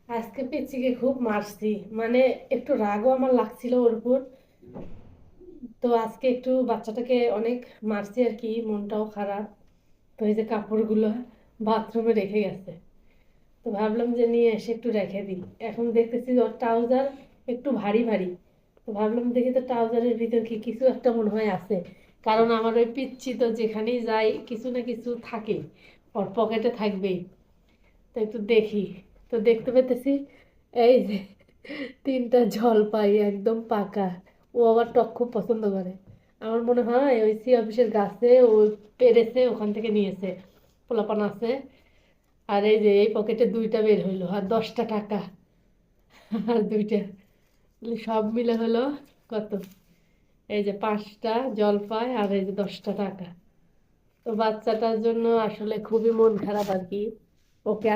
আজকে পিচ্চিকে খুব মারছি, মানে একটু রাগও আমার লাগছিল ওর উপর। তো আজকে একটু বাচ্চাটাকে অনেক মারছি আর কি, মনটাও খারাপ। তো এই যে কাপড়গুলো বাথরুমে রেখে গেছে, তো ভাবলাম যে নিয়ে এসে একটু রেখে দিই। এখন দেখতেছি ওর ট্রাউজার একটু ভারী ভারী, তো ভাবলাম দেখি তো ট্রাউজারের ভিতর কি কিছু একটা মনে হয় আছে। কারণ আমার ওই পিচ্চি তো যেখানেই যাই কিছু না কিছু থাকে, ওর পকেটে থাকবেই। তো একটু দেখি, তো দেখতে পেতেছি এই যে তিনটা জলপাই একদম পাকা। ও আবার টক খুব পছন্দ করে। আমার মনে হয় ওই সি অফিসের গাছে ও পেরেছে, ওখান থেকে নিয়েছে, পোলাপান আছে। আর এই যে এই পকেটে দুইটা বের হইলো, আর 10টা টাকা আর দুইটা, তাহলে সব মিলে হলো কত? এই যে 5টা জলপাই আর এই যে 10টা টাকা। তো বাচ্চাটার জন্য আসলে খুবই মন খারাপ আর কি। ওকে